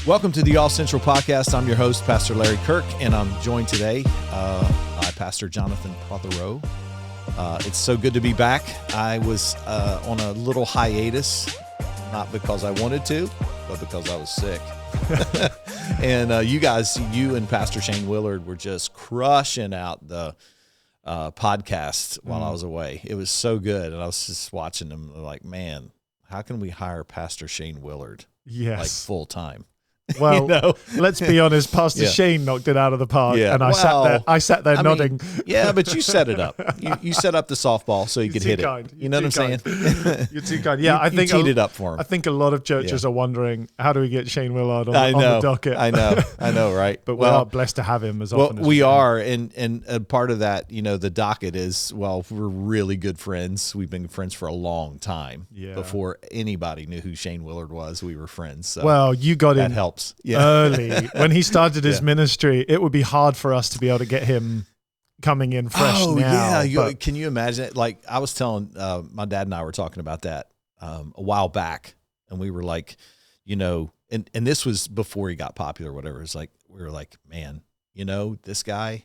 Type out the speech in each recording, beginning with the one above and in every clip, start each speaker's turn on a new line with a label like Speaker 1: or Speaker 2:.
Speaker 1: Welcome to the All Central Podcast. I'm your host, Pastor Larry Kirk, and I'm joined today by Pastor Jonathan Prothero. It's so good to be back. I was on a little hiatus, not because I wanted to, but because I was sick. And you and Pastor Shane Willard were just crushing out the podcast while I was away. It was so good, and I was just watching them like, man, how can we hire Pastor Shane Willard like full time?
Speaker 2: Well, let's be honest. Pastor Shane knocked it out of the park, and I sat there nodding.
Speaker 1: Yeah, but you set it up. You set up the softball so you could hit it. You know what I'm saying?
Speaker 2: You're too kind. Yeah, I think
Speaker 1: you teed it up for him.
Speaker 2: I think a lot of churches are wondering, how do we get Shane Willard on the docket?
Speaker 1: I know, right?
Speaker 2: But we are blessed to have him as often as
Speaker 1: we are, and a part of that, the docket is, we're really good friends. We've been friends for a long time. Yeah. Before anybody knew who Shane Willard was, we were friends. So
Speaker 2: you got
Speaker 1: that
Speaker 2: in.
Speaker 1: Helps.
Speaker 2: Early. When he started his ministry, it would be hard for us to be able to get him coming in fresh now.
Speaker 1: Yeah. Can you imagine it? Like, I was telling, my dad and I were talking about that a while back, and we were like, and this was before he got popular or whatever. It's like, we were like, man, this guy,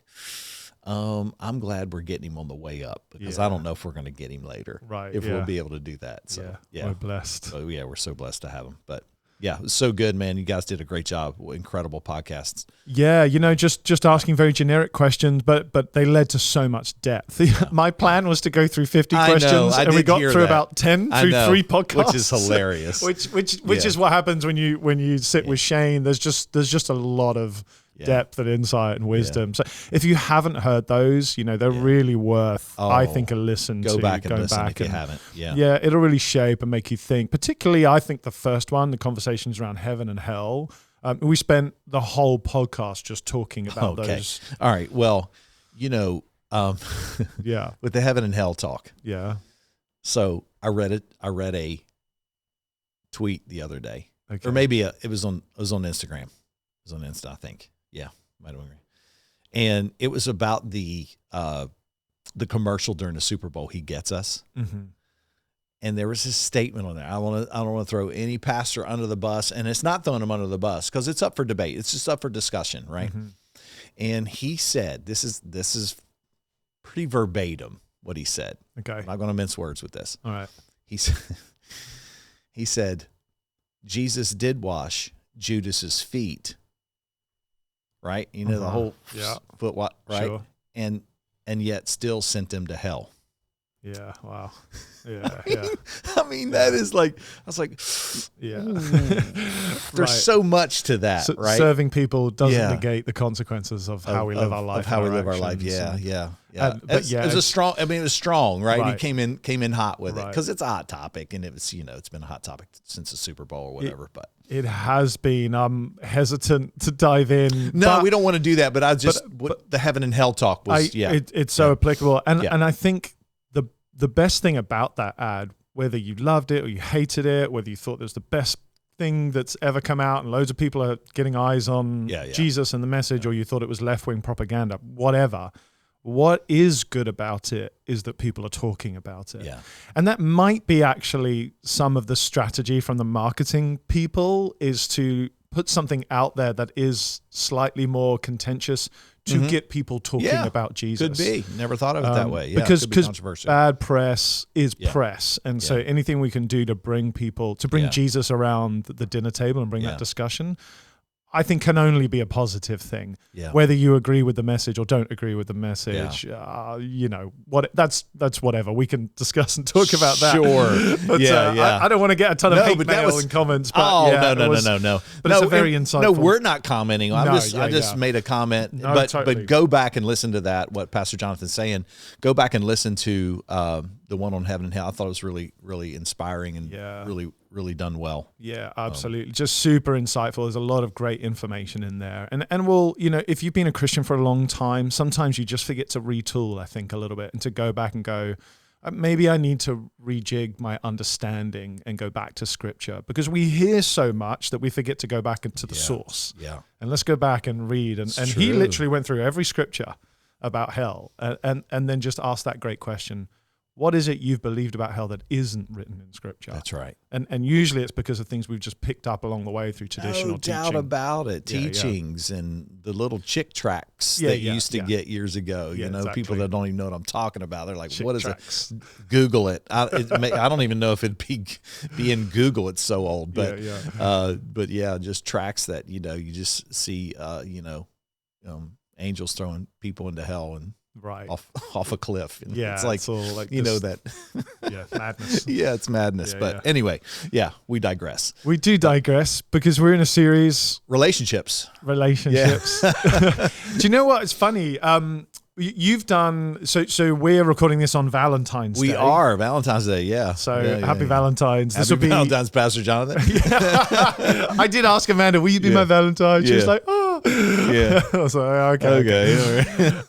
Speaker 1: I'm glad we're getting him on the way up, because I don't know if we're going to get him later.
Speaker 2: Right.
Speaker 1: If we'll be able to do that. So,
Speaker 2: we're blessed.
Speaker 1: So, we're so blessed to have him. But yeah, it was so good, man. You guys did a great job. Incredible podcasts.
Speaker 2: Yeah, just asking very generic questions, but they led to so much depth. My plan was to go through 50 questions, and we got through about 10 through 3 podcasts,
Speaker 1: which is hilarious.
Speaker 2: which is what happens when you sit with Shane. There's just a lot of depth and insight and wisdom. So if you haven't heard those, they're really worth, I think, a listen.
Speaker 1: Go back and listen if you haven't.
Speaker 2: Yeah, it'll really shape and make you think. Particularly, I think the first one, the conversations around heaven and hell. We spent the whole podcast just talking about those.
Speaker 1: All right. Well, with the heaven and hell talk.
Speaker 2: Yeah.
Speaker 1: So I read a tweet the other day, or maybe it was on Instagram. It was on Insta, I think. Yeah, might have been. And it was about the commercial during the Super Bowl, "He Gets Us." Mm-hmm. And there was this statement on there. I don't want to throw any pastor under the bus, and it's not throwing him under the bus because it's up for debate. It's just up for discussion, right? Mm-hmm. And he said, this is pretty verbatim what he said.
Speaker 2: Okay,
Speaker 1: I'm not going to mince words with this.
Speaker 2: All right.
Speaker 1: He said, Jesus did wash Judas's feet. Right? The whole foot, right? Sure. And yet still sent them to hell.
Speaker 2: Yeah. Wow. Yeah.
Speaker 1: I mean, that is like, I was like, there's so much to that, right?
Speaker 2: Serving people doesn't negate the consequences of how we live our life.
Speaker 1: Of how we live our life. Yeah. It was strong. I mean, it was strong, right? He came in hot with it because it's a hot topic, and it was, it's been a hot topic since the Super Bowl or whatever, but.
Speaker 2: It has been. I'm hesitant to dive in.
Speaker 1: No, we don't want to do that. But the heaven and hell talk was.
Speaker 2: It's so applicable, and I think the best thing about that ad, whether you loved it or you hated it, whether you thought it was the best thing that's ever come out, and loads of people are getting eyes on Jesus and the message, or you thought it was left-wing propaganda, whatever. What is good about it is that people are talking about it. Yeah. And that might be actually some of the strategy from the marketing people, is to put something out there that is slightly more contentious to get people talking about Jesus.
Speaker 1: Could be. Never thought of it that way. Yeah,
Speaker 2: because
Speaker 1: controversial.
Speaker 2: Bad press is press. And so anything we can do to bring people, Jesus around the dinner table and bring that discussion, I think can only be a positive thing. Yeah. Whether you agree with the message or don't agree with the message, that's whatever. We can discuss and talk about that.
Speaker 1: Sure.
Speaker 2: But, I don't want to get a ton of hate mail and comments. But
Speaker 1: no.
Speaker 2: But it's a very insightful.
Speaker 1: No, we're not commenting. I just made a comment.
Speaker 2: No,
Speaker 1: but
Speaker 2: totally.
Speaker 1: But go back and listen to that. What Pastor Jonathan's saying. Go back and listen to the one on heaven and hell. I thought it was really, really inspiring and really done well.
Speaker 2: Yeah, absolutely. Just super insightful. There's a lot of great information in there. And we'll, if you've been a Christian for a long time, sometimes you just forget to retool, I think, a little bit, and to go back and go, maybe I need to rejig my understanding and go back to Scripture, because we hear so much that we forget to go back into the source. Yeah. And let's go back and read. And he literally went through every Scripture about hell and then just asked that great question: what is it you've believed about hell that isn't written in Scripture?
Speaker 1: That's right.
Speaker 2: And usually it's because of things we've just picked up along the way through traditional teaching.
Speaker 1: No doubt about it. Teachings and the little chick tracks that you used to get years ago. You know, exactly. People that don't even know what I'm talking about. They're like, what is tracks. It? Google it. I don't even know if it'd be in Google. It's so old. But just tracks that, you know, you just see, angels throwing people into hell and off a cliff. You know?
Speaker 2: Yeah,
Speaker 1: it's like you know that.
Speaker 2: Madness.
Speaker 1: Yeah, it's madness. But anyway, we digress.
Speaker 2: We do digress because we're in a series.
Speaker 1: Relationships.
Speaker 2: Yeah. Do you know what? It's funny. You've done so. We're recording this on Valentine's Day.
Speaker 1: We are Valentine's Day. Yeah.
Speaker 2: So happy Valentine's.
Speaker 1: This will be Valentine's, Pastor Jonathan.
Speaker 2: I did ask Amanda, "Will you be my Valentine?" She was like, "Oh."
Speaker 1: Yeah.
Speaker 2: I was like, okay.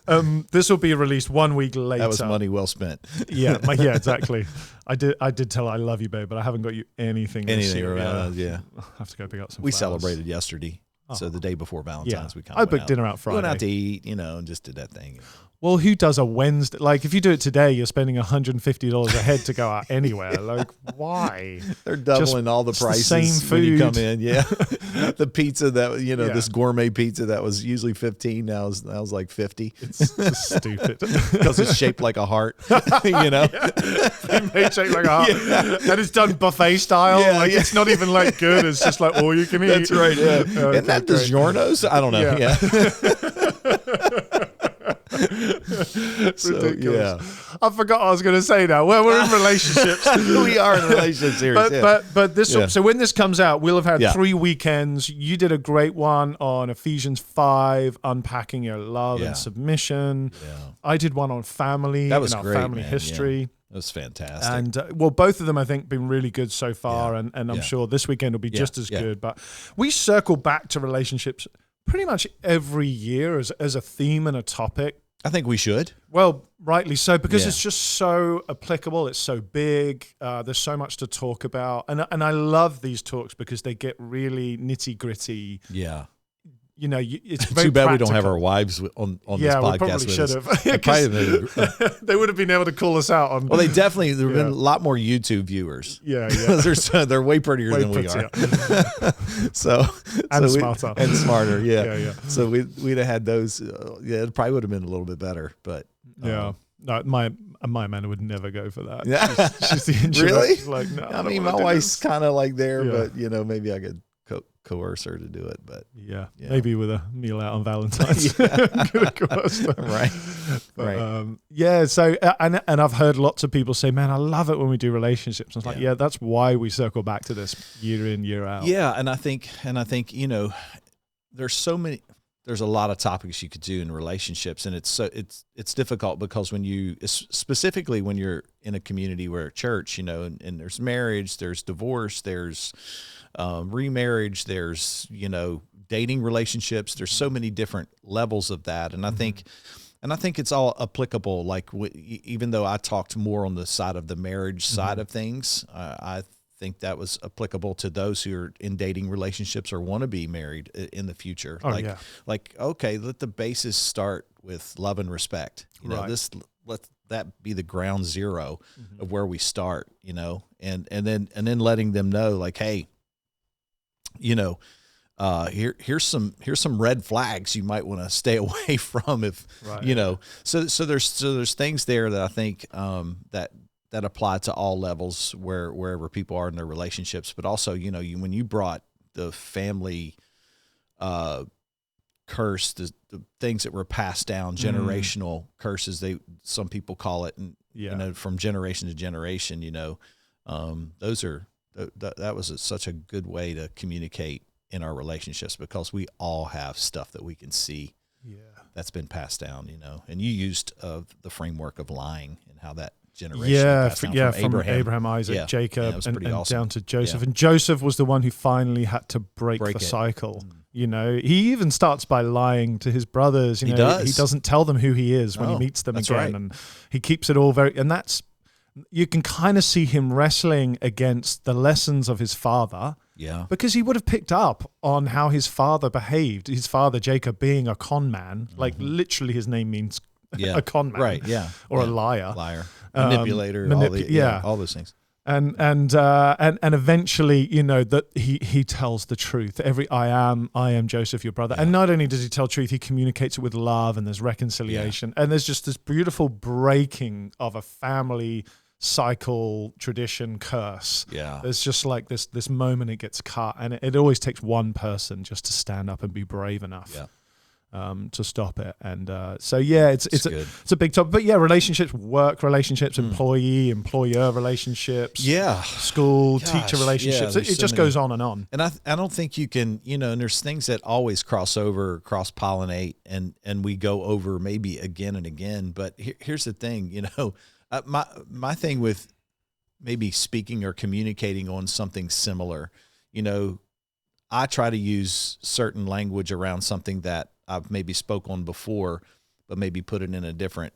Speaker 2: This will be released 1 week later.
Speaker 1: That was money well spent.
Speaker 2: Yeah, exactly. I did tell her I love you, babe, but I haven't got you anything this year.
Speaker 1: I
Speaker 2: have to go pick up some
Speaker 1: We
Speaker 2: flowers.
Speaker 1: Celebrated yesterday. So the day before Valentine's, we
Speaker 2: I booked dinner out Friday.
Speaker 1: We went out to eat, and just did that thing.
Speaker 2: Well, who does a Wednesday? Like, if you do it today, you're spending $150 a head to go out anywhere. Like, why?
Speaker 1: They're doubling all the prices
Speaker 2: the same food.
Speaker 1: When you come in. Yeah, the pizza that this gourmet pizza that was usually $15 now is like $50.
Speaker 2: It's stupid
Speaker 1: because it's shaped like a heart. They
Speaker 2: made shaped like a heart, and it's done buffet style. It's not even like good. It's just like all you can eat.
Speaker 1: That's right. Yeah, isn't that DiGiorno's? I don't know.
Speaker 2: Ridiculous. I forgot what I was going to say now. Well, we're in relationships.
Speaker 1: We are in relationships here.
Speaker 2: But this. So when this comes out, we'll have had 3 weekends. You did a great one on Ephesians 5, unpacking your love and submission. Yeah. I did one on family.
Speaker 1: That was
Speaker 2: our
Speaker 1: great,
Speaker 2: family history.
Speaker 1: It was fantastic.
Speaker 2: And both of them I think been really good so far, and I'm sure this weekend will be just as good. But we circle back to relationships pretty much every year as a theme and a topic.
Speaker 1: I think we should.
Speaker 2: Well, rightly so, because it's just so applicable. It's so big. There's so much to talk about. And I love these talks because they get really nitty gritty.
Speaker 1: Yeah.
Speaker 2: It's very
Speaker 1: too bad
Speaker 2: practical.
Speaker 1: we don't have our wives on this podcast.
Speaker 2: We probably should have. They would have been able to call us out on.
Speaker 1: Well, there have been a lot more YouTube viewers.
Speaker 2: Yeah.
Speaker 1: They're way prettier than we are. Smarter. Yeah. So we'd have had those. It probably would have been a little bit better, but
Speaker 2: no, my Amanda would never go for that.
Speaker 1: Yeah,
Speaker 2: she's the introvert.
Speaker 1: Really?
Speaker 2: She's like, no.
Speaker 1: I mean, my wife's kind of like there, but maybe I could coerce her to do it, but
Speaker 2: maybe with a meal out on Valentine's.
Speaker 1: Right.
Speaker 2: So and I've heard lots of people say, man, I love it when we do relationships. I was like, that's why we circle back to this year in, year out.
Speaker 1: Yeah, and I think there's a lot of topics you could do in relationships, and it's difficult because when you're in a community where a church, and there's marriage, there's divorce, there's remarriage, there's dating relationships, there's so many different levels of that, and I think it's all applicable. Like even though I talked more on the side of the marriage side of things, I think that was applicable to those who are in dating relationships or want to be married in the future. Okay, let the basis start with love and respect. Let that be the ground zero of where we start. And then letting them know, like, hey, here's some red flags you might want to stay away from if So there's things there that I think that apply to all levels wherever people are in their relationships, but also when you brought the family curse, the things that were passed down, generational curses, some people call it, and from generation to generation, that was such a good way to communicate in our relationships, because we all have stuff that we can see that's been passed down, and you used the framework of lying and how that generation from
Speaker 2: Abraham, Isaac, Jacob, and
Speaker 1: awesome.
Speaker 2: Down to Joseph. And Joseph was the one who finally had to break the cycle. He even starts by lying to his brothers. He doesn't tell them who he is when he meets them again, right. And he keeps it all you can kind of see him wrestling against the lessons of his father.
Speaker 1: Yeah.
Speaker 2: Because he would have picked up on how his father behaved. His father, Jacob, being a con man, like literally his name means a con man.
Speaker 1: Right, yeah.
Speaker 2: Or a liar.
Speaker 1: manipulator, all those things.
Speaker 2: And eventually, that he tells the truth. I am Joseph, your brother. Yeah. And not only does he tell truth, he communicates it with love, and there's reconciliation. Yeah. And there's just this beautiful breaking of a family cycle, tradition, curse.
Speaker 1: Yeah.
Speaker 2: There's just like this moment it gets cut, and it always takes one person just to stand up and be brave enough.
Speaker 1: Yeah.
Speaker 2: To stop it. And it's a big topic. But yeah, relationships, work relationships, employer relationships, school, teacher relationships. It just goes on and on.
Speaker 1: And I don't think you can, and there's things that always cross-pollinate, and we go over maybe again and again. But here's the thing, my thing with maybe speaking or communicating on something similar, I try to use certain language around something that I've maybe spoke on before, but maybe put it in a different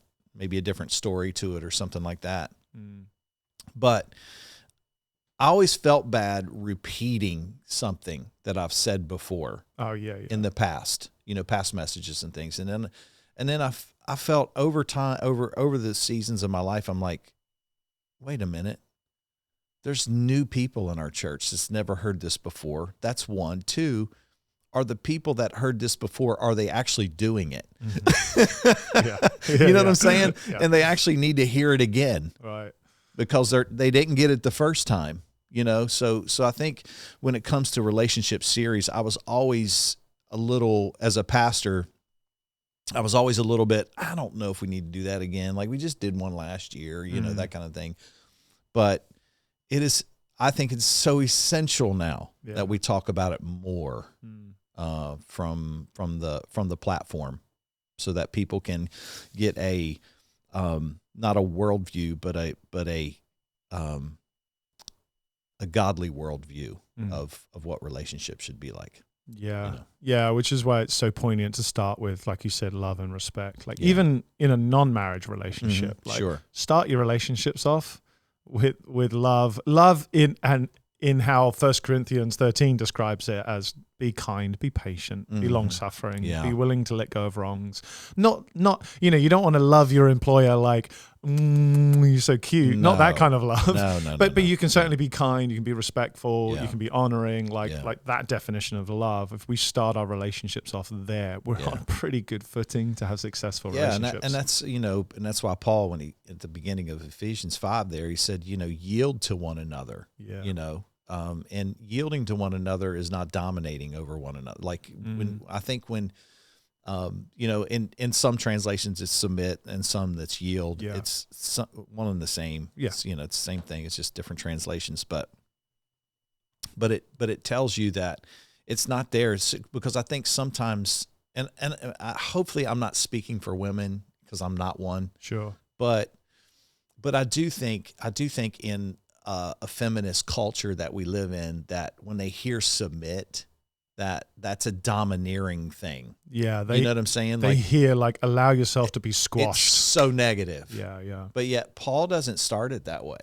Speaker 1: story to it or something like that. But I always felt bad repeating something that I've said before. In the past, past messages and things. And then I felt over time, over the seasons of my life, I'm like, wait a minute. There's new people in our church that's never heard this before. That's one. Two, are the people that heard this before, are they actually doing it? You know what I'm saying? Yeah. And they actually need to hear it again.
Speaker 2: Right.
Speaker 1: Because they didn't get it the first time, So I think when it comes to relationship series, I was always a little, as a pastor, I was always a little bit, I don't know if we need to do that again. Like we just did one last year, that kind of thing. But I think it's so essential now that we talk about it more from the platform, so that people can get a not a worldview, but a godly worldview of what relationships should be like.
Speaker 2: Yeah, which is why it's so poignant to start with, like you said, love and respect. Like even in a non-marriage relationship, start your relationships off with love in how 1 Corinthians 13 describes it as be kind, be patient, be long-suffering, be willing to let go of wrongs. Not you don't want to love your employer like, you're so cute. Not that kind of love.
Speaker 1: No,
Speaker 2: but you can certainly be kind, you can be respectful, you can be honoring, like that definition of love. If we start our relationships off there, we're on pretty good footing to have successful relationships.
Speaker 1: And that's why Paul, when he at the beginning of Ephesians 5 there, he said, yield to one another. And yielding to one another is not dominating over one another. Like when in some translations it's submit, and some that's yield. Yeah. It's one and the same. Yeah. It's the same thing. It's just different translations, but it tells you that it's not there. It's because I think sometimes, and hopefully I'm not speaking for women because I'm not one.
Speaker 2: Sure.
Speaker 1: But I do think in a feminist culture that we live in, that when they hear submit, that's a domineering thing.
Speaker 2: Yeah.
Speaker 1: You know what I'm saying?
Speaker 2: They hear like allow yourself to be squashed.
Speaker 1: It's so negative.
Speaker 2: Yeah.
Speaker 1: But yet Paul doesn't start it that way.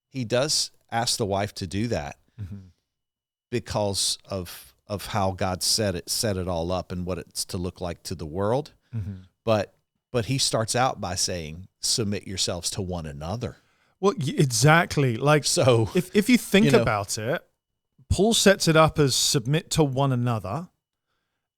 Speaker 1: He does ask the wife to do that because of how God set it all up and what it's to look like to the world. But he starts out by saying, submit yourselves to one another.
Speaker 2: Well, exactly. Like, so if you think about it, Paul sets it up as submit to one another,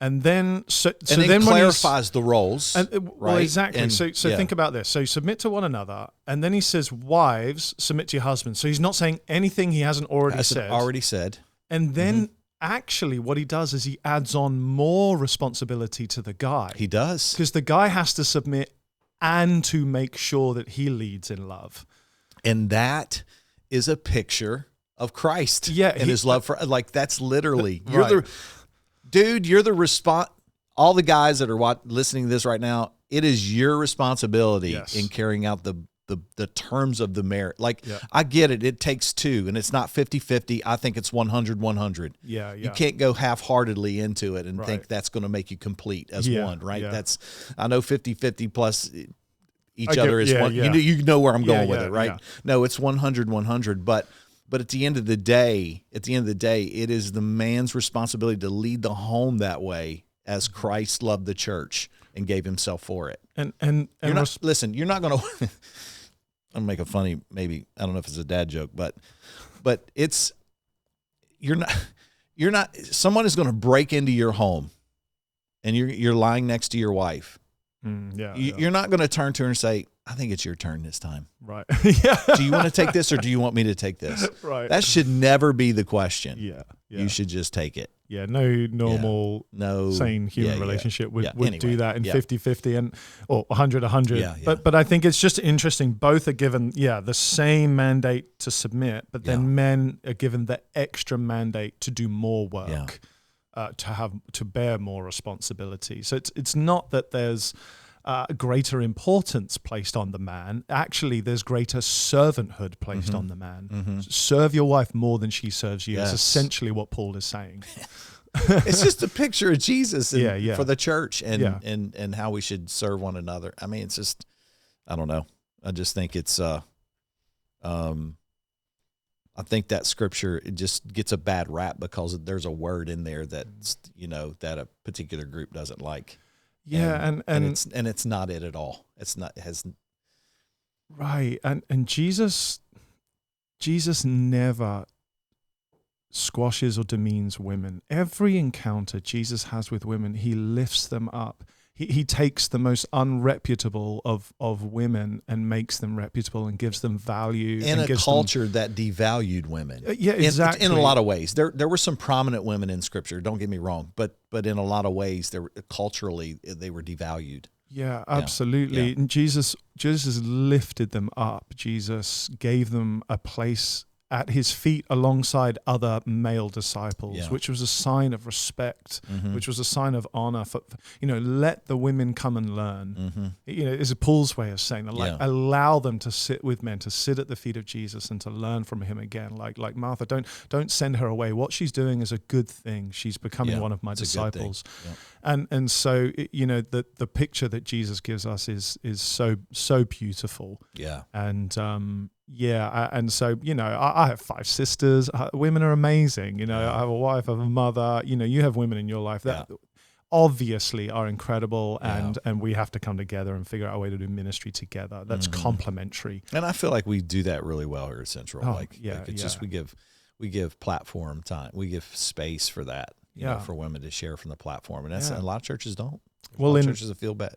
Speaker 2: and then then
Speaker 1: clarifies the roles.
Speaker 2: Right? Well, exactly. And, so think about this. So submit to one another, and then he says, wives, submit to your husbands. So he's not saying anything he hasn't already said. And then actually what he does is he adds on more responsibility to the guy.
Speaker 1: He does.
Speaker 2: Because the guy has to submit and to make sure that he leads in love.
Speaker 1: And that is a picture of Christ and his love for, like, that's literally, you're the response. All the guys that are listening to this right now, it is your responsibility in carrying out the terms of the marriage. Like, I get it. It takes two, and it's not 50-50. I think it's 100-100.
Speaker 2: Yeah.
Speaker 1: You can't go half-heartedly into it and think that's going to make you complete as one, right?
Speaker 2: Yeah.
Speaker 1: I know 50-50 plus each other is one. Yeah. You know where I'm going with it, right? Yeah. No, it's 100-100. But at the end of the day, it is the man's responsibility to lead the home that way, as Christ loved the church and gave himself for it.
Speaker 2: And
Speaker 1: you're not going to. I'm gonna make a funny, maybe, I don't know if it's a dad joke, but it's, you're not, someone is going to break into your home and you're lying next to your wife. You're not going to turn to her and say, I think it's your turn this time.
Speaker 2: Right. Yeah.
Speaker 1: Do you want to take this or do you want me to take this?
Speaker 2: Right.
Speaker 1: That should never be the question.
Speaker 2: Yeah.
Speaker 1: You should just take it.
Speaker 2: Yeah. No normal, sane human relationship would do that in 50-50 or 100-100.
Speaker 1: Yeah.
Speaker 2: But I think it's just interesting. Both are given, the same mandate to submit, but then men are given the extra mandate to do more work, to bear more responsibility. So it's not that there's greater importance placed on the man. Actually, there's greater servanthood placed on the man. Mm-hmm. Serve your wife more than she serves you. Is essentially what Paul is saying.
Speaker 1: It's just a picture of Jesus for the church and how we should serve one another. I mean, it's just, I don't know. I just think it's, I think that scripture, it just gets a bad rap because there's a word in there that's, that a particular group doesn't like.
Speaker 2: Yeah, and
Speaker 1: it's not it at all. It's not, it has.
Speaker 2: Right. And Jesus never squashes or demeans women. Every encounter Jesus has with women, he lifts them up. He takes the most unreputable of women and makes them reputable and gives them value.
Speaker 1: In
Speaker 2: and
Speaker 1: a culture that devalued women.
Speaker 2: Yeah, exactly.
Speaker 1: In a lot of ways. There were some prominent women in Scripture, don't get me wrong, but in a lot of ways, culturally, they were devalued.
Speaker 2: Yeah, absolutely. Yeah. And Jesus lifted them up. Jesus gave them a place at his feet alongside other male disciples, which was a sign of respect, which was a sign of honor. For let the women come and learn. Is Paul's way of saying that, allow them to sit with men, to sit at the feet of Jesus and to learn from him again. Like Martha, don't send her away. What she's doing is a good thing. She's becoming one of my disciples. And so the picture that Jesus gives us is so beautiful.
Speaker 1: Yeah.
Speaker 2: And and so I have 5 sisters. Women are amazing. I have a wife, I have a mother. You have women in your life that obviously are incredible, and we have to come together and figure out a way to do ministry together that's complementary.
Speaker 1: And I feel like we do that really well here at Central. Just we give platform time, we give space for that. For women to share from the platform, and that's a lot of churches don't.
Speaker 2: Well,
Speaker 1: churches that feel bad,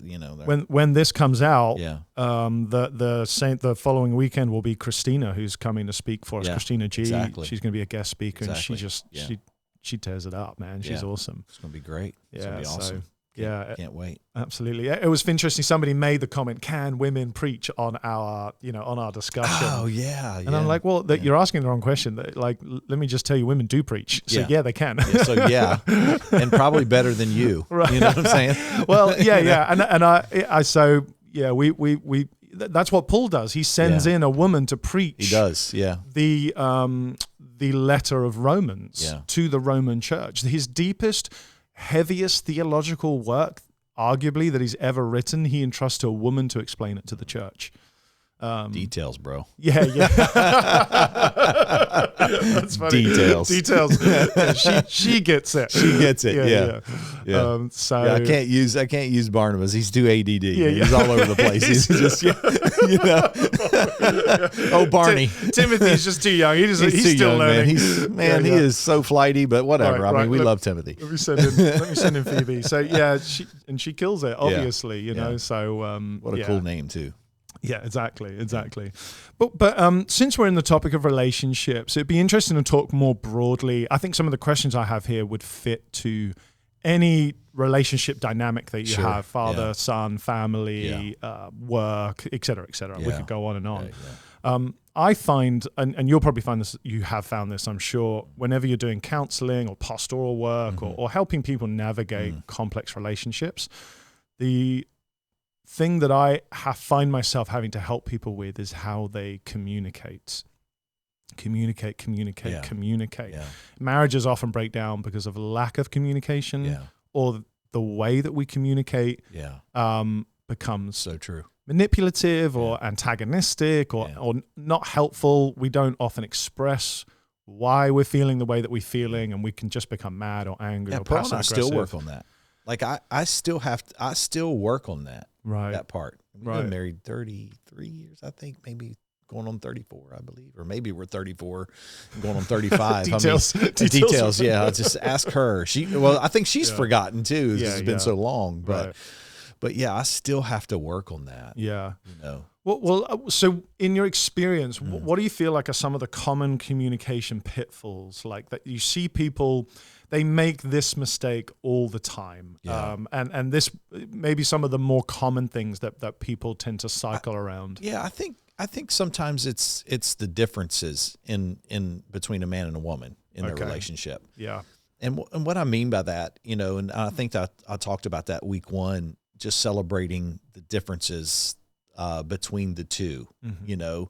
Speaker 2: when this comes out, the following weekend will be Christina, who's coming to speak for us. Christina G.
Speaker 1: Exactly.
Speaker 2: She's going to be a guest speaker, and she tears it up, man. She's awesome.
Speaker 1: It's going to be great. It's going to be awesome. Can't wait.
Speaker 2: Absolutely. It was interesting. Somebody made the comment, can women preach on our discussion?
Speaker 1: Oh yeah.
Speaker 2: And I'm like, well, you're asking the wrong question. Like, let me just tell you, women do preach. So they can.
Speaker 1: And probably better than you.
Speaker 2: Right.
Speaker 1: You know what I'm saying?
Speaker 2: Well, we that's what Paul does. He sends in a woman to preach.
Speaker 1: He does. Yeah.
Speaker 2: The letter of Romans to the Roman church. His deepest, heaviest theological work, arguably, that he's ever written, he entrusts to a woman to explain it to the church.
Speaker 1: Details, bro.
Speaker 2: Yeah. That's funny.
Speaker 1: Details.
Speaker 2: She gets it.
Speaker 1: She gets it. Yeah. I can't use Barnabas. He's too ADD. He's all over the place. He's just, Oh, Barney.
Speaker 2: Timothy's just too young. He's still learning.
Speaker 1: He is so flighty, but whatever.
Speaker 2: Right,
Speaker 1: I mean, we love Timothy.
Speaker 2: Let me send him Phoebe. So she kills it. Obviously, So
Speaker 1: what a cool name too.
Speaker 2: Yeah, exactly. But since we're in the topic of relationships, it'd be interesting to talk more broadly. I think some of the questions I have here would fit to any relationship dynamic that you have: father, son, family, work, et cetera, et cetera. We could go on and on. I find, and you'll probably find this, you have found this, I'm sure, whenever you're doing counseling or pastoral work or helping people navigate complex relationships, the thing that I find myself having to help people with is how they communicate. Communicate.
Speaker 1: Yeah.
Speaker 2: Marriages often break down because of lack of communication, or the way that we communicate becomes
Speaker 1: so true,
Speaker 2: manipulative or antagonistic or not helpful. We don't often express why we're feeling the way that we're feeling, and we can just become mad or angry or passive aggressive.
Speaker 1: I still work on that. Like I still work on that.
Speaker 2: Right.
Speaker 1: That part. We've been married 33 years, I think, maybe going on 34, I believe, or maybe we're 34 and going on 35.
Speaker 2: Details.
Speaker 1: Details. Yeah. I'll just ask her. I think she's forgotten too, because it's been so long, but yeah, I still have to work on that.
Speaker 2: Yeah.
Speaker 1: You know?
Speaker 2: Well, so in your experience, what do you feel like are some of the common communication pitfalls, like that you see people, they make this mistake all the time?
Speaker 1: Yeah.
Speaker 2: And this maybe some of the more common things that people tend to cycle around.
Speaker 1: Yeah, I think sometimes it's the differences in between a man and a woman in their relationship.
Speaker 2: Yeah.
Speaker 1: And what I mean by that, you know, and I think that I talked about that week one, just celebrating the differences between the two, you know,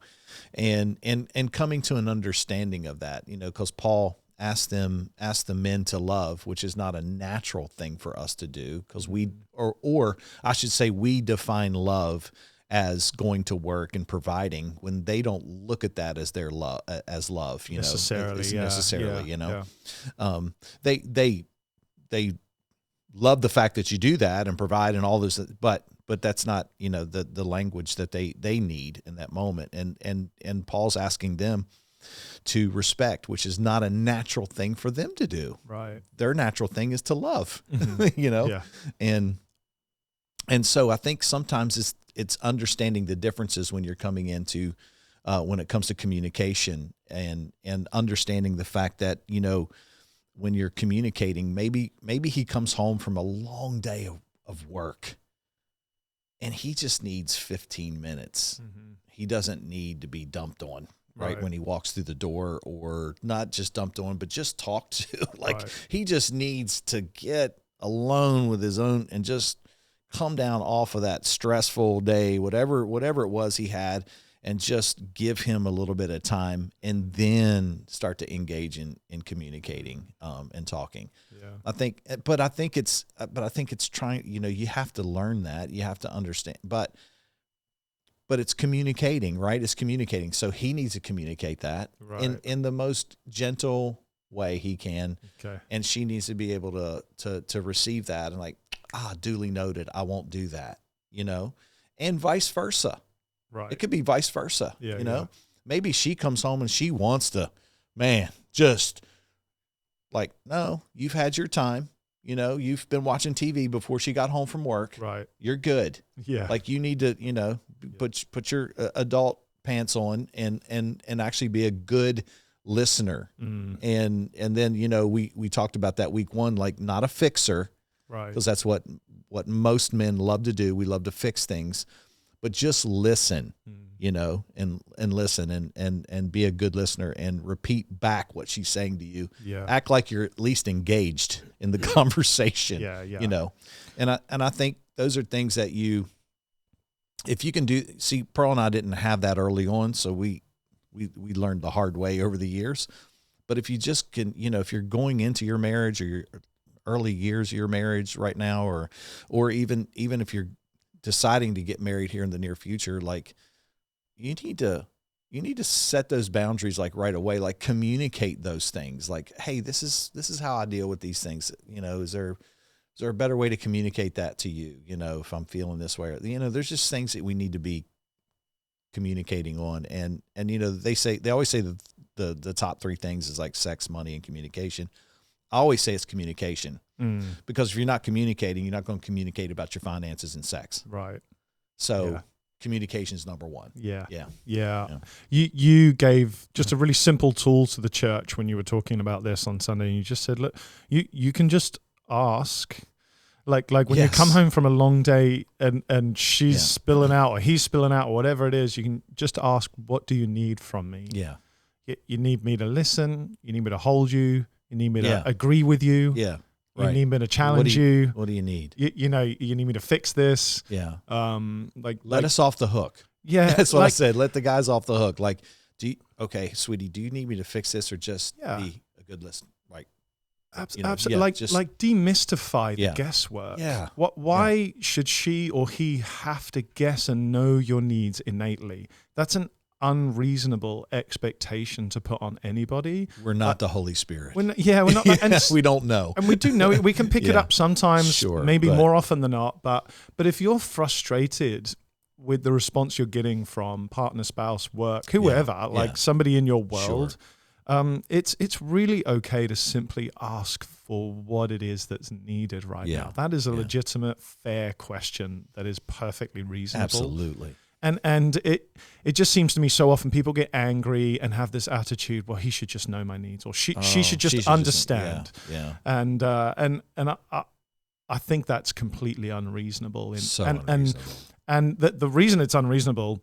Speaker 1: and coming to an understanding of that, you know, because Paul asked the men to love, which is not a natural thing for us to do, because or I should say, we define love as going to work and providing, when they don't look at that as their love, you
Speaker 2: necessarily,
Speaker 1: know, necessarily, you know, they love the fact that you do that and provide and all this, but that's not, you know, the language that they need in that moment. And Paul's asking them to respect, which is not a natural thing for them to do.
Speaker 2: Right.
Speaker 1: Their natural thing is to love, you know?
Speaker 2: Yeah.
Speaker 1: And so I think sometimes it's understanding the differences when you're coming into, when it comes to communication, and understanding the fact that, you know, when you're communicating, maybe he comes home from a long day of work and he just needs 15 minutes. He doesn't need to be dumped on right when he walks through the door, or not just dumped on, but just talked to. He just needs to get alone with his own and just come down off of that stressful day, whatever it was he had, and just give him a little bit of time, and then start to engage in communicating and talking. Yeah. I think it's trying, you know, you have to learn that, you have to understand, but it's communicating, right? It's communicating. So he needs to communicate that in the most gentle way he can. Okay. And she needs to be able to receive that and like, duly noted, I won't do that, you know, and vice versa. Right. It could be vice versa. Yeah, you know, maybe she comes home and she wants to, just like, no, you've had your time. You know, you've been watching TV before she got home from work. Right. You're good. Yeah. Like, you need to, you know, put your adult pants on and actually be a good listener. And then, you know, we talked about that week one, like, not a fixer. Right. Because that's what most men love to do. We love to fix things, but just listen, you know, and listen and be a good listener and repeat back what she's saying to you. Yeah. Act like you're at least engaged in the conversation. Yeah. You know, and I think those are things that if you can do. See, Pearl and I didn't have that early on, so we learned the hard way over the years. But if you just can, you know, if you're going into your marriage or your early years of your marriage right now, or even if you're deciding to get married here in the near future, like, you need to set those boundaries, like, right away, like, communicate those things, like, hey, this is how I deal with these things. You know, is there a better way to communicate that to you? You know, if I'm feeling this way, you know, there's just things that we need to be communicating on. And, you know, they always say the top three things is like sex, money, and communication. I always say it's communication, because if you're not communicating, you're not going to communicate about your finances and sex. Right. So communication is number one. Yeah. You gave just a really simple tool to the church when you were talking about this on Sunday, and you just said, look, you can just ask, like when you come home from a long day and she's spilling out or he's spilling out or whatever it is, you can just ask, what do you need from me? Yeah. You need me to listen. You need me to hold you. You need me to agree with you. Yeah. Right. You need me to challenge you. What do you need? You know, you need me to fix this. Yeah. Let us off the hook. Yeah. That's what I said. Let the guys off the hook. Like, okay, sweetie, do you need me to fix this or just be a good listener? Like,
Speaker 2: absolutely. Like demystify the guesswork. Yeah. Why should she or he have to guess and know your needs innately? That's an unreasonable expectation to put on anybody. We're not the Holy Spirit. We're not, and we don't know. And we do know it. We can pick it up sometimes, maybe more often than not. But if you're frustrated with the response you're getting from partner, spouse, work, whoever, somebody in your world, it's really okay to simply ask for what it is that's needed right now. That is a legitimate, fair question that is perfectly reasonable.
Speaker 1: Absolutely.
Speaker 2: And it just seems to me so often people get angry and have this attitude, well, he should just know my needs, or she should just understand. And I think that's completely unreasonable.
Speaker 1: Unreasonable.
Speaker 2: And the reason it's unreasonable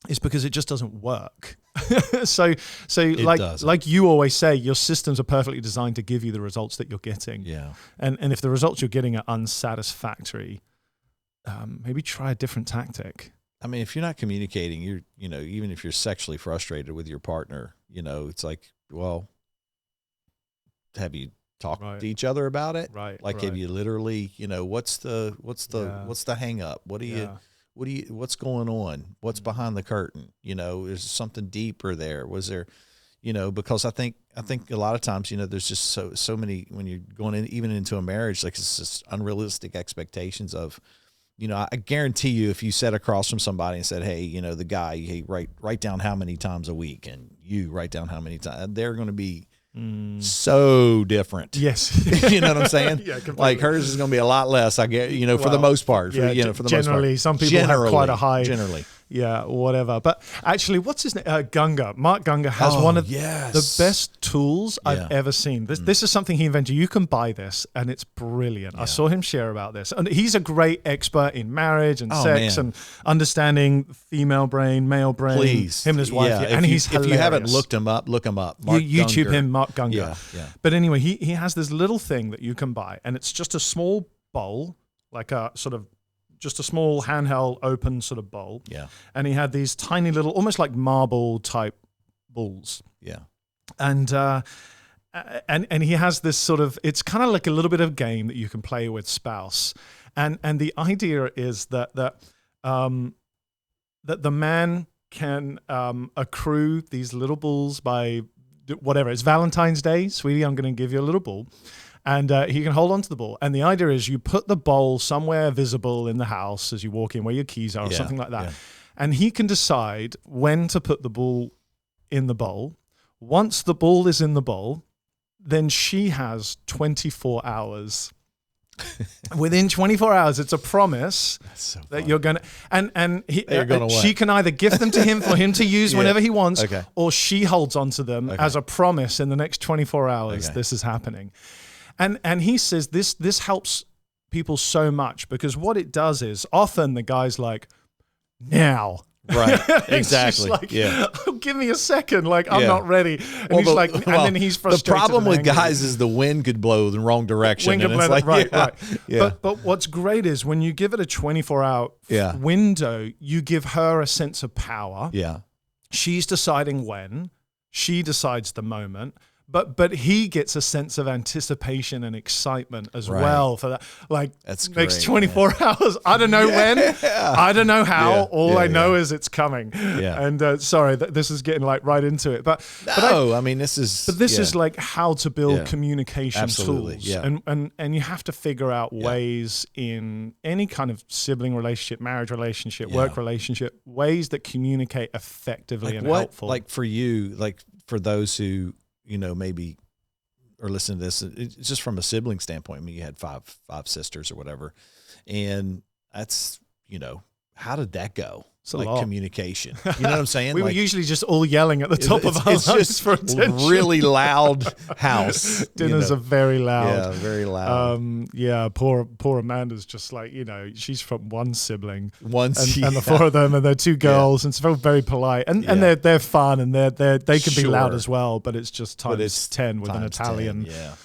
Speaker 2: is because it just doesn't work. so like you always say, your systems are perfectly designed to give you the results that you're getting.
Speaker 1: Yeah.
Speaker 2: And if the results you're getting are unsatisfactory, maybe try a different tactic.
Speaker 1: I mean, if you're not communicating, even if you're sexually frustrated with your partner, it's like, well, have you talked to each other about it?
Speaker 2: Right.
Speaker 1: Like, have you literally, what's the hang up? What's going on? What's behind the curtain? Is something deeper there? Was there, because I think a lot of times, there's just so many, when you're going in, even into a marriage, like it's just unrealistic expectations of, I guarantee you, if you sat across from somebody and said, hey, the guy, hey, write down how many times a week, and you write down how many times, they're going to be so different.
Speaker 2: Yes.
Speaker 1: You know what I'm saying?
Speaker 2: Yeah, completely.
Speaker 1: Like hers is going to be a lot less, I get, for the most part. For the most part.
Speaker 2: Generally, some people have quite a high.
Speaker 1: Generally.
Speaker 2: Yeah, whatever. But actually, what's his name? Gunga. Mark Gunga has one of the best tools I've ever seen. This is something he invented. You can buy this, and it's brilliant. I saw him share about this. And he's a great expert in marriage and sex and understanding female brain, male brain.
Speaker 1: Please.
Speaker 2: Him and his wife. And he's hilarious.
Speaker 1: If you haven't looked him up, look him up.
Speaker 2: You YouTube him, Mark Gunga.
Speaker 1: Yeah.
Speaker 2: But anyway, he has this little thing that you can buy, and it's just a small bowl, like a sort of just a small handheld open sort of bowl.
Speaker 1: Yeah.
Speaker 2: And he had these tiny little, almost like marble type balls.
Speaker 1: Yeah.
Speaker 2: And he has this sort of, it's kind of like a little bit of game that you can play with spouse. And the idea is that the man can accrue these little balls by whatever. It's Valentine's Day, sweetie, I'm going to give you a little ball. And he can hold on to the ball. And the idea is you put the bowl somewhere visible in the house as you walk in, where your keys are or something like that. Yeah. And he can decide when to put the ball in the bowl. Once the ball is in the bowl, then she has 24 hours. Within 24 hours, it's a promise that you're going to, and she can either gift them to him for him to use whenever he wants, or she holds on to them as a promise in the next 24 hours. This is happening. And he says this helps people so much, because what it does is often the guy's like, now.
Speaker 1: Right. Exactly.
Speaker 2: Like, oh, give me a second. Like, I'm not ready. And he's like, and then he's frustrated.
Speaker 1: The problem with guys is the wind could blow the wrong direction.
Speaker 2: Wind could blow, like, right. Yeah. But what's great is when you give it a 24-hour window, you give her a sense of power.
Speaker 1: Yeah.
Speaker 2: She's deciding when. She decides the moment. But he gets a sense of anticipation and excitement as well for that. Like,
Speaker 1: that's
Speaker 2: next 24 hours. I don't know when. I don't know how. All I know is it's coming. Yeah. And sorry, this is getting like right into it. But
Speaker 1: this is.
Speaker 2: But this is like how to build communication tools.
Speaker 1: Yeah.
Speaker 2: And you have to figure out ways in any kind of sibling relationship, marriage relationship, work relationship, ways that communicate effectively and helpful.
Speaker 1: Like for you, like for those who, maybe or listen to this, it's just from a sibling standpoint. I mean, you had five sisters or whatever. And that's, how did that go? Like communication. You know what I'm saying?
Speaker 2: We were usually just all yelling at the top of our lungs for attention.
Speaker 1: Really loud house.
Speaker 2: Dinners are very loud.
Speaker 1: Yeah, very loud.
Speaker 2: Poor Amanda's just like, she's from one sibling. And the four of them, and they're two girls, and it's very polite. And they're fun, and they can be loud as well, but it's just times 10 with an Italian.
Speaker 1: 10,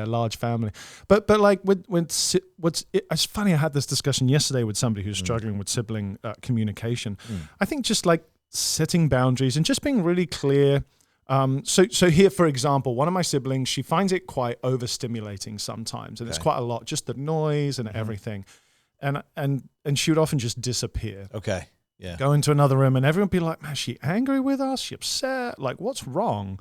Speaker 2: large family. But like it's funny, I had this discussion yesterday with somebody who's struggling with sibling communication. I think just like setting boundaries and just being really clear. So here, for example, one of my siblings, she finds it quite overstimulating sometimes, and it's quite a lot, just the noise and everything. And she would often just disappear.
Speaker 1: Okay. Yeah.
Speaker 2: Go into another room, and everyone would be like, man, is she angry with us? Is she upset? Like, what's wrong?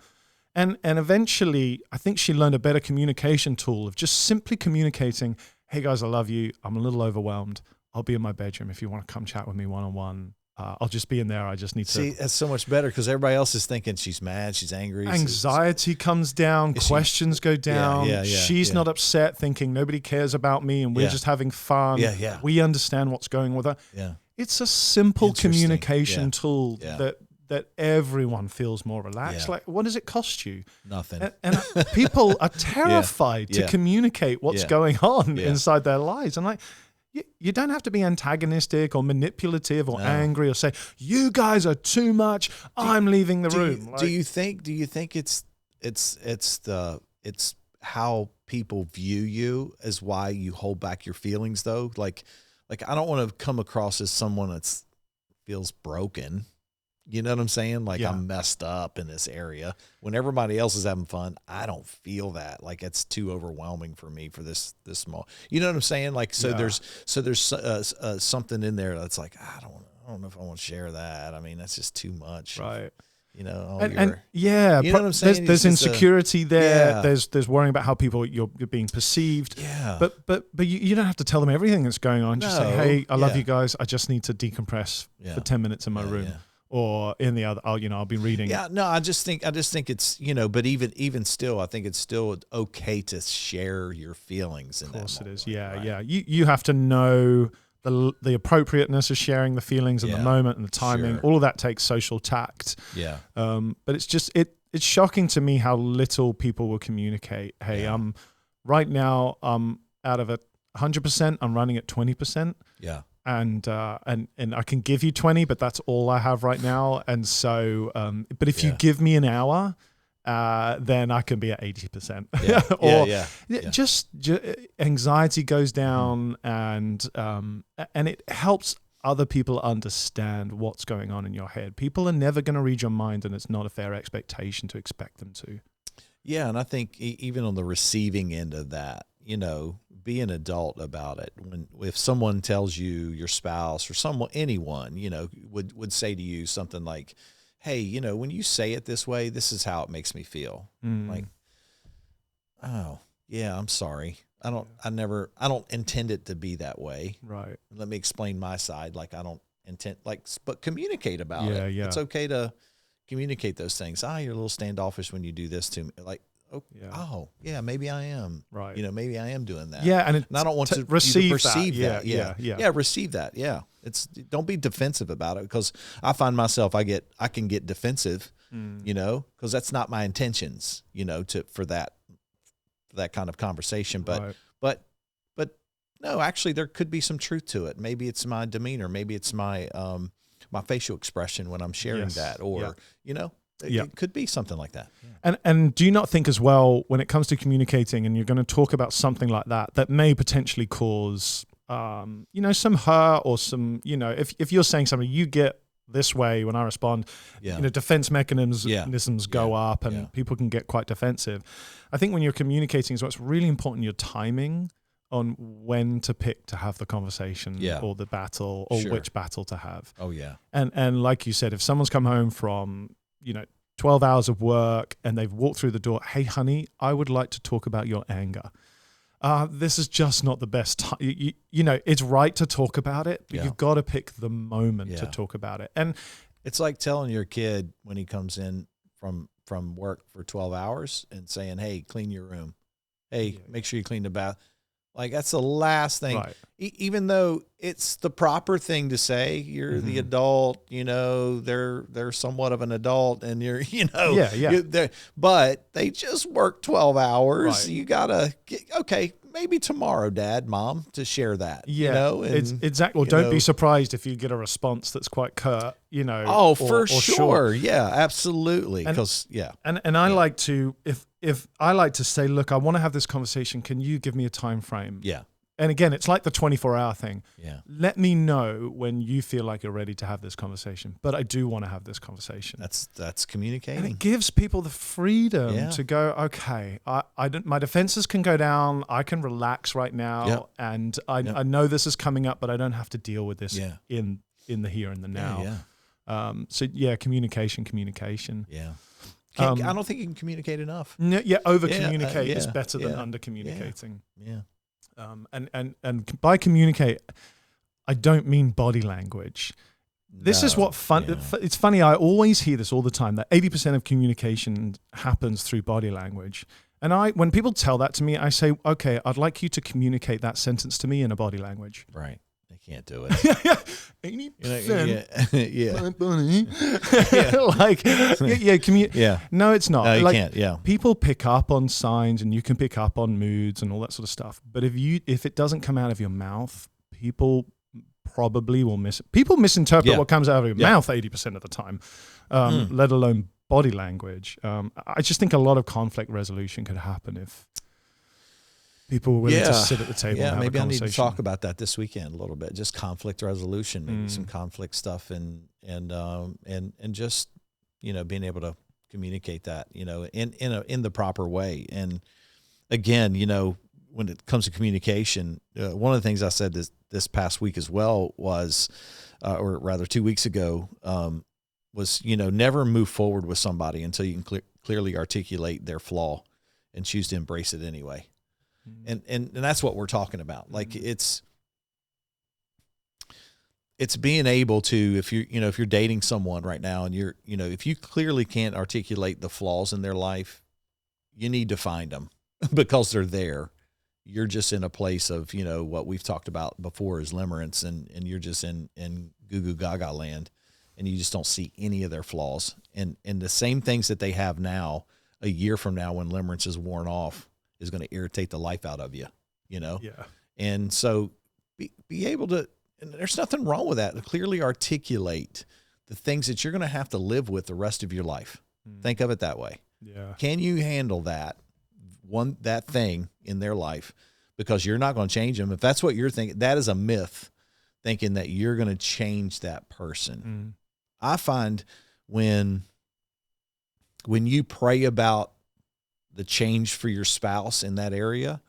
Speaker 2: And eventually, I think she learned a better communication tool of just simply communicating, hey guys, I love you. I'm a little overwhelmed. I'll be in my bedroom if you want to come chat with me one-on-one. I'll just be in there. I just need to.
Speaker 1: See, that's so much better because everybody else is thinking she's mad, she's angry.
Speaker 2: Anxiety comes down, questions go down. She's not upset, thinking nobody cares about me and we're just having fun. We understand what's going on with her. It's a simple communication tool that everyone feels more relaxed. Like, what does it cost you?
Speaker 1: Nothing.
Speaker 2: And people are terrified to communicate what's going on inside their lives. And like, you don't have to be antagonistic or manipulative or angry or say, you guys are too much. I'm leaving the room.
Speaker 1: Do you think it's how people view you as why you hold back your feelings though? Like I don't want to come across as someone that feels broken. You know what I'm saying? Like I'm messed up in this area. When everybody else is having fun, I don't feel that. Like it's too overwhelming for me for this small. You know what I'm saying? Like there's something in there that's like I don't know if I want to share that. I mean that's just too much.
Speaker 2: Right.
Speaker 1: You know.
Speaker 2: You know what I'm saying? There's insecurity there. There's worrying about how you're being perceived. Yeah. But you don't have to tell them everything that's going on. Just say, hey, I love you guys. I just need to decompress for 10 minutes in my room. Yeah. Or in the other, I'll be reading.
Speaker 1: Yeah, no, I just think it's, but even still, I think it's still okay to share your feelings.
Speaker 2: Of course it is.
Speaker 1: Right?
Speaker 2: Yeah. You have to know the appropriateness of sharing the feelings and the moment and the timing. Sure. All of that takes social tact. Yeah. But it's just it's shocking to me how little people will communicate. Hey, right now out of 100%, I'm running at 20%. Yeah. And I can give you 20, but that's all I have right now. And so, but if you give me an hour, then I can be at 80%. Just anxiety goes down, and it helps other people understand what's going on in your head. People are never going to read your mind, and it's not a fair expectation to expect them to.
Speaker 1: Yeah, and I think even on the receiving end of that, be an adult about it. If someone tells you, your spouse or anyone, would say to you something like, hey, when you say it this way, this is how it makes me feel. Like, oh yeah, I'm sorry. I don't intend it to be that way. Right. Let me explain my side. Like I don't intend, but communicate about it. Yeah. It's okay to communicate those things. You're a little standoffish when you do this to me. Like, maybe I am. Right. Maybe I am doing that.
Speaker 2: Yeah, and
Speaker 1: I don't want to
Speaker 2: receive
Speaker 1: that.
Speaker 2: Yeah,
Speaker 1: receive that. Yeah. Don't be defensive about it, because I find myself I can get defensive, because that's not my intentions, for that kind of conversation. But no, actually there could be some truth to it. Maybe it's my demeanor, maybe it's my my facial expression when I'm sharing that, or it could be something like that.
Speaker 2: Yeah. And do you not think as well, when it comes to communicating and you're going to talk about something like that may potentially cause, some hurt or some, if you're saying something, you get this way when I respond, defense mechanisms go up and people can get quite defensive. I think when you're communicating as well, it's really important your timing on when to pick to have the conversation or the battle or which battle to have. Oh yeah. And like you said, if someone's come home from 12 hours of work and they've walked through the door, hey, honey, I would like to talk about your anger. This is just not the best time. It's right to talk about it, but you've got to pick the moment to talk about it. And
Speaker 1: it's like telling your kid when he comes in from work for 12 hours and saying, hey, clean your room. Hey, make sure you clean the bath. Like, that's the last thing. Right. Even though it's the proper thing to say, you're the adult, they're somewhat of an adult, and you're, but they just work 12 hours. Right. You gotta maybe tomorrow, Dad, Mom, to share that. Yeah,
Speaker 2: it's exactly. Well, don't be surprised if you get a response that's quite curt.
Speaker 1: Oh, for sure. Short. Yeah, absolutely. Because
Speaker 2: and I like to if I like to say, look, I want to have this conversation. Can you give me a time frame? Yeah. And again, it's like the 24-hour thing. Yeah. Let me know when you feel like you're ready to have this conversation. But I do want to have this conversation.
Speaker 1: That's communicating.
Speaker 2: And it gives people the freedom to go, okay, my defenses can go down. I can relax right now. And I know this is coming up, but I don't have to deal with this in the here and the now. Communication. Yeah.
Speaker 1: I don't think you can communicate enough.
Speaker 2: Over-communicate is better than under-communicating. Yeah. And by communicate, I don't mean body language. This is what it's funny. I always hear this all the time, that 80% of communication happens through body language. And when people tell that to me, I say, okay, I'd like you to communicate that sentence to me in a body language.
Speaker 1: Right. They can't do it.
Speaker 2: 80%.
Speaker 1: Yeah.
Speaker 2: No, it's not.
Speaker 1: No, you can't. Yeah.
Speaker 2: People pick up on signs, and you can pick up on moods and all that sort of stuff. But if it doesn't come out of your mouth, people probably will misinterpret what comes out of your mouth 80% of the time, let alone body language. I just think a lot of conflict resolution could happen if people were willing to sit at the table and have
Speaker 1: maybe
Speaker 2: a
Speaker 1: I need
Speaker 2: conversation.
Speaker 1: to talk about that this weekend a little bit. Just conflict resolution, maybe some conflict stuff, and just being able to communicate that in the proper way. And again, when it comes to communication, one of the things I said this past week as well was, or rather 2 weeks ago, was never move forward with somebody until you can clearly articulate their flaw and choose to embrace it anyway. And that's what we're talking about. Like it's being able to, if you're dating someone right now and if you clearly can't articulate the flaws in their life, you need to find them because they're there. You're just in a place of, what we've talked about before is limerence, and you're just in goo goo gaga land, and you just don't see any of their flaws. And the same things that they have now, a year from now when limerence is worn off, is going to irritate the life out of you, Yeah. And so be able to, and there's nothing wrong with that, to clearly articulate the things that you're going to have to live with the rest of your life. Think of it that way.
Speaker 2: Yeah.
Speaker 1: Can you handle that thing in their life? Because you're not going to change them. If that's what you're thinking, that is a myth, thinking that you're going to change that person. I find when you pray about the change for your spouse in that area,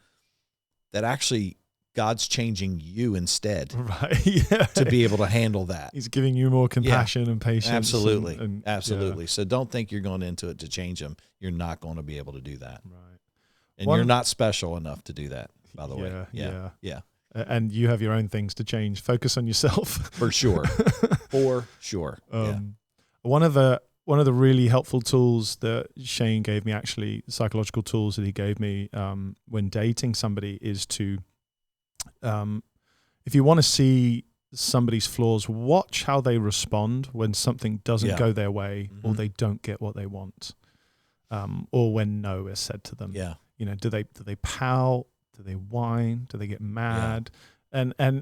Speaker 1: that actually God's changing you instead,
Speaker 2: right? Yeah.
Speaker 1: To be able to handle that.
Speaker 2: He's giving you more compassion and patience.
Speaker 1: Absolutely. Absolutely. Yeah. So don't think you're going into it to change them. You're not going to be able to do that.
Speaker 2: Right.
Speaker 1: And you're not special enough to do that, by the way. Yeah.
Speaker 2: And you have your own things to change. Focus on yourself.
Speaker 1: For sure. For sure.
Speaker 2: One of the really helpful tools that Shane gave me, actually psychological tools that he gave me when dating somebody, is to, if you want to see somebody's flaws, watch how they respond when something doesn't go their way, or they don't get what they want, or when no is said to them.
Speaker 1: Yeah.
Speaker 2: Do they pout? Do they whine? Do they get mad? Yeah.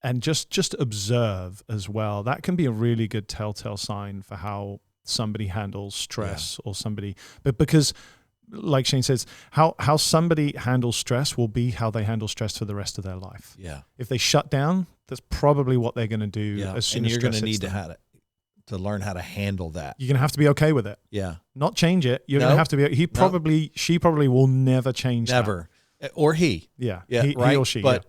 Speaker 2: And just observe as well. That can be a really good telltale sign for how somebody handles stress, or somebody, but because, like Shane says, how somebody handles stress will be how they handle stress for the rest of their life.
Speaker 1: Yeah.
Speaker 2: If they shut down, that's probably what they're going to do.
Speaker 1: Yeah.
Speaker 2: As soon as
Speaker 1: you're
Speaker 2: going
Speaker 1: to need to learn how to handle that.
Speaker 2: You're going to have to be okay with it.
Speaker 1: Yeah.
Speaker 2: Not change it. You're going to have to be. She probably will never change.
Speaker 1: Never. That. Or he.
Speaker 2: Yeah.
Speaker 1: He
Speaker 2: or she.
Speaker 1: But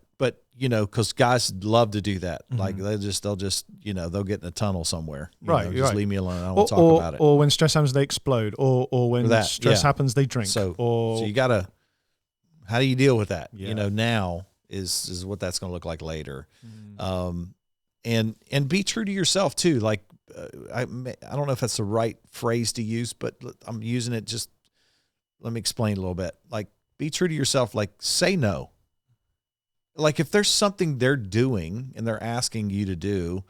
Speaker 1: because guys love to do that. Like they'll just they'll get in a tunnel somewhere. Just leave me alone. I don't want to talk about it.
Speaker 2: Or when stress happens, they explode. Or when stress happens, they drink.
Speaker 1: So you gotta. How do you deal with that? Yeah. Now is what that's going to look like later. And be true to yourself too. Like I don't know if that's the right phrase to use, but I'm using it. Just let me explain a little bit. Like, be true to yourself. Like, say no. Like, if there's something they're doing and they're asking you to do,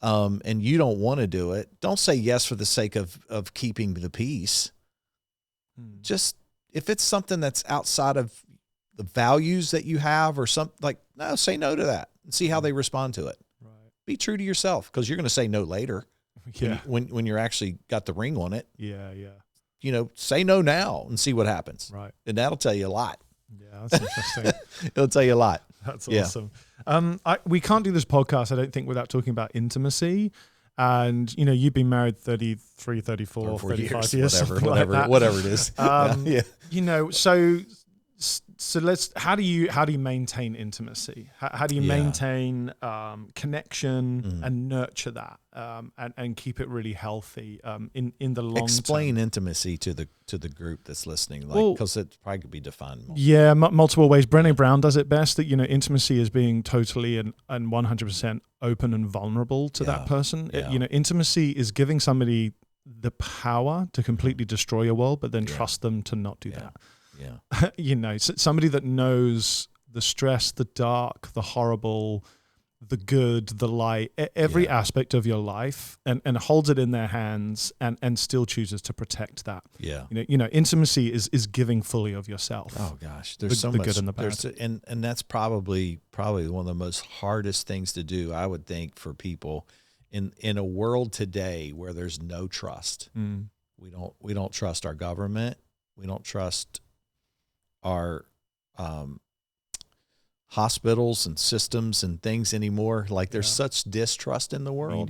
Speaker 1: and you don't want to do it, don't say yes for the sake of keeping the peace. Just, if it's something that's outside of the values that you have or something, like, no, say no to that and see how they respond to it. Right. Be true to yourself, because you're going to say no later. Yeah. When you're actually got the ring on it.
Speaker 2: Yeah.
Speaker 1: Say no now and see what happens.
Speaker 2: Right.
Speaker 1: And that'll tell you a lot.
Speaker 2: Yeah, that's interesting.
Speaker 1: It'll tell you a lot.
Speaker 2: That's awesome. We can't do this podcast, I don't think, without talking about intimacy. And, you've been married 33, 34, 35 years,
Speaker 1: whatever it is.
Speaker 2: so So how do you maintain intimacy? How do you maintain connection and nurture that and keep it really healthy in the long
Speaker 1: Explain
Speaker 2: term?
Speaker 1: intimacy to the group that's listening, like, because it probably could be defined
Speaker 2: multiple ways. Brené Brown does it best, that intimacy is being totally and 100% open and vulnerable to that person. Intimacy is giving somebody the power to completely destroy your world, but then trust them to not do that. Somebody that knows the stress, the dark, the horrible, the good, the light, every aspect of your life, and holds it in their hands and still chooses to protect that. Intimacy is giving fully of yourself.
Speaker 1: Oh gosh, there's so much, the good and the bad. And that's probably one of the most hardest things to do, I would think, for people in a world today where there's no trust. We don't trust our government. We don't trust our hospitals and systems and things anymore. Like, there's such distrust in the world.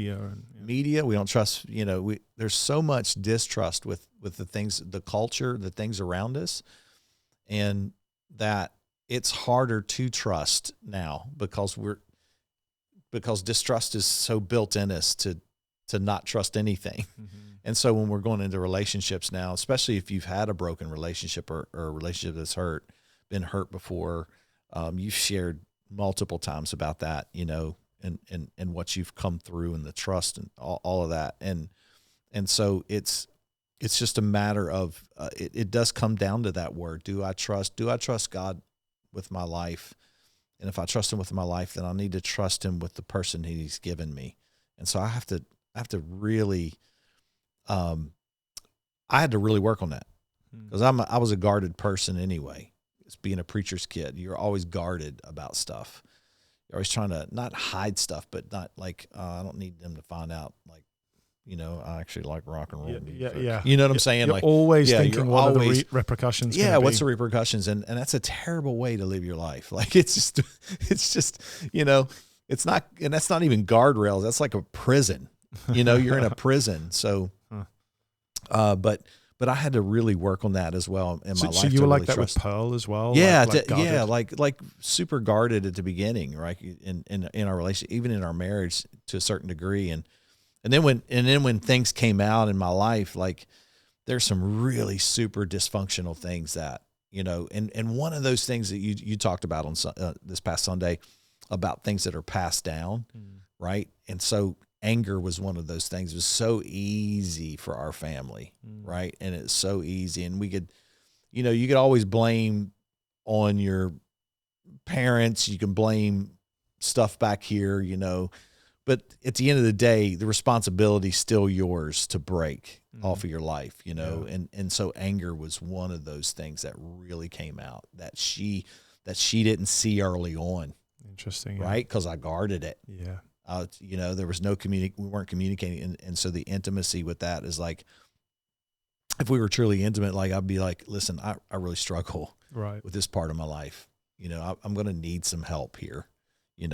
Speaker 1: Media, we don't trust. There's so much distrust with the things, the culture, the things around us, and that it's harder to trust now because distrust is so built in us to not trust anything. And so when we're going into relationships now, especially if you've had a broken relationship or a relationship that's been hurt before, you've shared multiple times about that, and what you've come through and the trust and all of that. And so it's just a matter of, it does come down to that word. Do I trust God with my life? And if I trust him with my life, then I need to trust him with the person he's given me. And so I have to really, I had to really work on that, because I was a guarded person anyway. It's being a preacher's kid. You're always guarded about stuff. You're always trying to not hide stuff, but not like, I don't need them to find out, like, I actually like rock and roll music.
Speaker 2: Yeah.
Speaker 1: You know what I'm saying?
Speaker 2: You're
Speaker 1: like,
Speaker 2: always thinking, what are the repercussions?
Speaker 1: Yeah, what's the repercussions? And that's a terrible way to live your life. Like, it's just, it's not, and that's not even guardrails. That's like a prison. You're in a prison. So, but I had to really work on that as well in my life. So
Speaker 2: you were like that with Pearl as well?
Speaker 1: Yeah, like super guarded at the beginning, right? In our relationship, even in our marriage to a certain degree, and then when things came out in my life, like, there's some really super dysfunctional things that, and one of those things that you talked about on this past Sunday about things that are passed down, right? And so anger was one of those things. It was so easy for our family, right? And it's so easy, and we could, you could always blame on your parents. You can blame stuff back here, but at the end of the day, the responsibility is still yours to break off of your life, and so anger was one of those things that really came out that she didn't see early on.
Speaker 2: Interesting.
Speaker 1: Right? Because I guarded it.
Speaker 2: Yeah.
Speaker 1: There was no we weren't communicating. And so the intimacy with that is like, if we were truly intimate, like, I'd be like, listen, I really struggle with this part of my life. I'm going to need some help here. I'm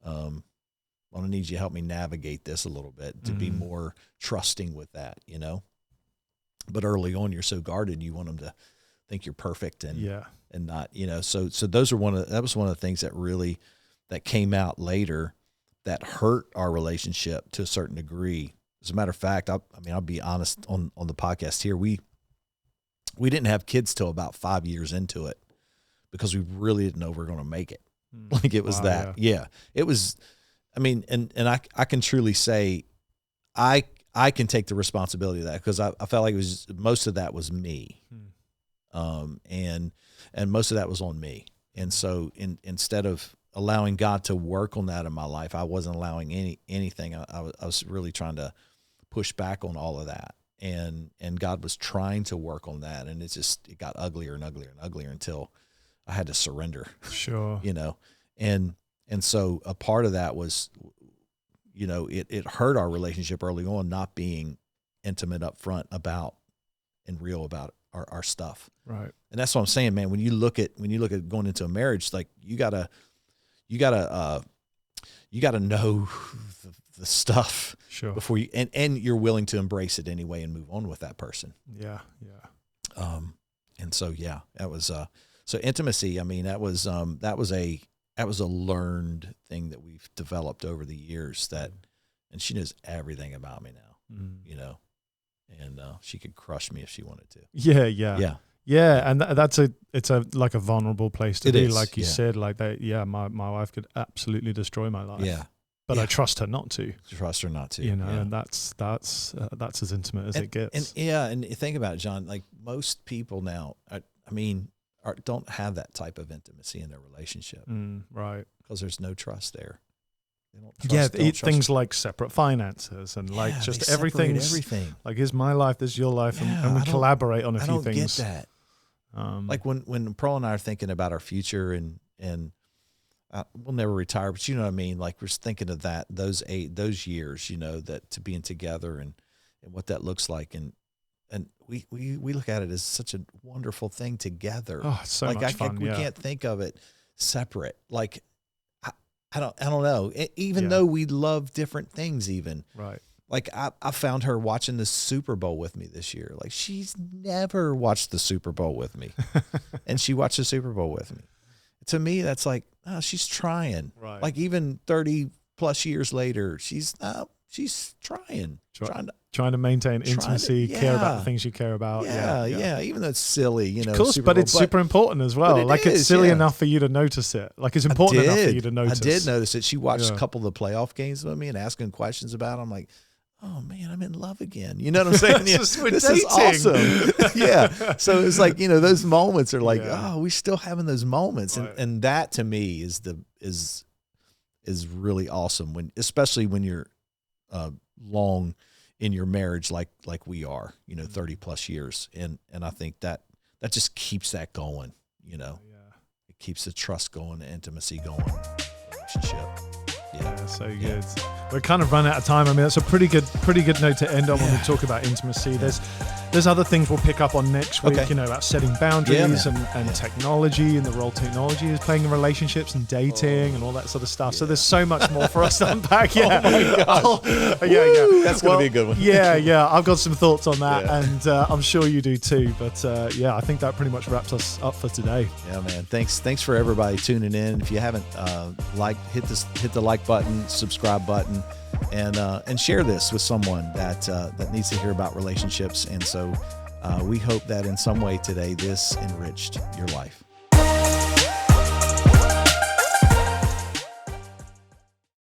Speaker 1: going to need you to help me navigate this a little bit, to be more trusting with that, but early on, you're so guarded. You want them to think you're perfect and not, so that was one of the things that came out later that hurt our relationship to a certain degree. As a matter of fact, I'll be honest on the podcast here. We didn't have kids till about 5 years into it, because we really didn't know we were going to make it. Like, it was it was, and I can truly say, I can take the responsibility of that, because I felt like most of that was me. And most of that was on me. And so instead of allowing God to work on that in my life, I wasn't allowing anything. I was really trying to push back on all of that. And God was trying to work on that. And it got uglier and uglier and uglier until I had to surrender.
Speaker 2: Sure.
Speaker 1: And so a part of that was, it hurt our relationship early on, not being intimate up front about and real about our stuff.
Speaker 2: Right.
Speaker 1: And that's what I'm saying, man. When you look at going into a marriage, like, you gotta know the stuff before you, and you're willing to embrace it anyway and move on with that person.
Speaker 2: Yeah.
Speaker 1: And so, that was, So intimacy, I mean, that was a learned thing that we've developed over the years, and she knows everything about me now, you know, and she could crush me if she wanted to.
Speaker 2: Yeah, and it's like a vulnerable place to be, like you said, like that. Yeah, my wife could absolutely destroy my life.
Speaker 1: Yeah,
Speaker 2: but I trust her not to.
Speaker 1: Trust her not to.
Speaker 2: You know, and that's as intimate as it gets.
Speaker 1: And think about it, John. Like most people now, don't have that type of intimacy in their relationship,
Speaker 2: right?
Speaker 1: Because there's no trust there.
Speaker 2: Things like separate finances and like just everything. Like, here's my life, there's your life, and we collaborate on a few things.
Speaker 1: I don't get that. Like when Pearl and I are thinking about our future, and we'll never retire, but you know what I mean. Like, we're thinking of those years, you know, that to being together and what that looks like, and we look at it as such a wonderful thing together.
Speaker 2: Oh, it's so much fun.
Speaker 1: We can't think of it separate. Like, I don't know. Even though we love different things, even
Speaker 2: right.
Speaker 1: Like I found her watching the Super Bowl with me this year. Like, she's never watched the Super Bowl with me, and she watched the Super Bowl with me. To me, that's like, oh, she's trying.
Speaker 2: Right.
Speaker 1: Like, even 30 plus years later, she's trying
Speaker 2: to maintain intimacy, care about the things you care about.
Speaker 1: Yeah. Even though it's silly, you know.
Speaker 2: Of course, but it's super important as well. Like, it's silly enough for you to notice it. Like, it's important enough for you to notice.
Speaker 1: I did notice it. She watched a couple of the playoff games with me and asking questions about it. I'm like, oh man, I'm in love again. You know what I'm saying?
Speaker 2: This
Speaker 1: is awesome. Yeah. So it's like, you know, those moments are like, oh, we're still having those moments.
Speaker 2: Right.
Speaker 1: And that to me is really awesome, especially when you're long in your marriage, like we are, you know, 30 plus years. And I think that just keeps that going, you know. It keeps the trust going, the intimacy going, relationship.
Speaker 2: Yeah, so good. We're kind of run out of time. I mean, that's a pretty good note to end on when we talk about intimacy. There's other things we'll pick up on next week, you know, about setting boundaries and technology, and the role technology is playing in relationships and dating and all that sort of stuff. So there's so much more for us to unpack.
Speaker 1: Oh my gosh. That's going to be a good one.
Speaker 2: Yeah. I've got some thoughts on that, and I'm sure you do too. But I think that pretty much wraps us up for today.
Speaker 1: Yeah, man. Thanks for everybody tuning in. If you haven't hit the like button, subscribe button, and share this with someone that needs to hear about relationships. And so we hope that in some way today this enriched your life.